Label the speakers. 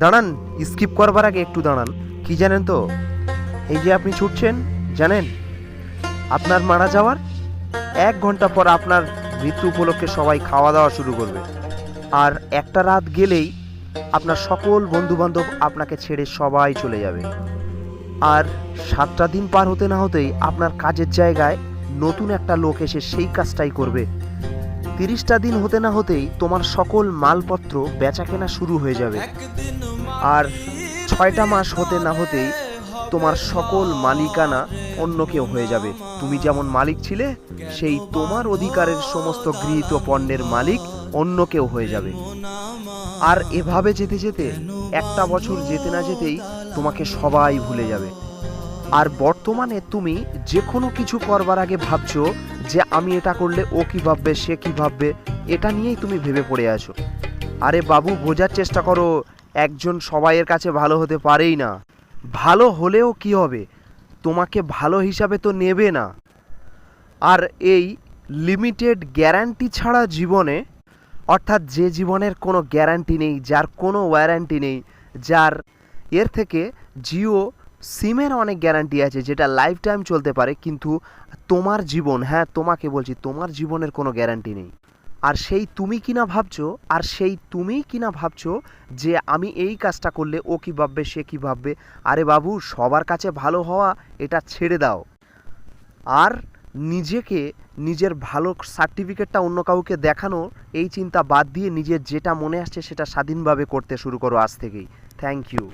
Speaker 1: দাঁড়ান, স্কিপ করবার আগে একটু দাঁড়ান। কি জানেন তো, এই যে আপনি ছুটছেন, জানেন আপনার মারা যাওয়ার 1 ঘন্টা পর আপনার মৃত্যু উপলক্ষে সবাই খাওয়া দাওয়া শুরু করবে। আর একটা রাত গেলেই আপনার সকল বন্ধুবান্ধব আপনাকে ছেড়ে সবাই চলে যাবে। আর 7টা দিন পার হতে না হতেই আপনার কাজের জায়গায় নতুন একটা লোক এসে সেই কাজটাই করবে। 30টা দিন হতে না হতেই তোমার সকল মালপত্র বেচাকেনা শুরু হয়ে যাবে। আর 6টা মাস হতে না হতেই তোমার সকল মালিকানা অন্য কেউ হয়ে যাবে। তুমি যেমন মালিক ছিলে, সেই তোমার অধিকারের সমস্ত গৃহীত পণ্যের মালিক অন্য কেউ হয়ে যাবে। আর এভাবে যেতে যেতে একটা বছর যেতে না যেতেই তোমাকে সবাই ভুলে যাবে। আর বর্তমানে তুমি যে কোনো কিছু করবার আগে ভাবছো যে আমি এটা করলে ও কি ভাববে, সে কি ভাববে, এটা নিয়েই তুমি ভেবে পড়ে আছো। আরে বাবু, বোঝার চেষ্টা করো, একজন সবাইয়ের কাছে ভালো হতে পারেই না। ভালো হলেও কি হবে, তোমাকে ভালো হিসাবে তো নেবে না। আর এই লিমিটেড গ্যারান্টি ছাড়া জীবনে, অর্থাৎ যে জীবনের কোনো গ্যারান্টি নেই, যার কোনো ওয়ারেন্টি নেই, যার এর থেকে জিও সিমের অনেক গ্যারান্টি আছে যেটা লাইফ টাইম চলতে পারে, কিন্তু তোমার জীবন, হ্যাঁ তোমাকে বলছি, তোমার জীবনের কোনো গ্যারান্টি নেই। আর সেই তুমি কিনা ভাবছো, যে আমি এই কাজটা করলে ও কী ভাববে, সে কী ভাববে। আরে বাবু, সবার কাছে ভালো হওয়া এটা ছেড়ে দাও। আর নিজেকে, নিজের ভালো সার্টিফিকেটটা অন্য কাউকে দেখানো, এই চিন্তা বাদ দিয়ে নিজের যেটা মনে আসছে সেটা স্বাধীনভাবে করতে শুরু করো আজ থেকেই। Thank you.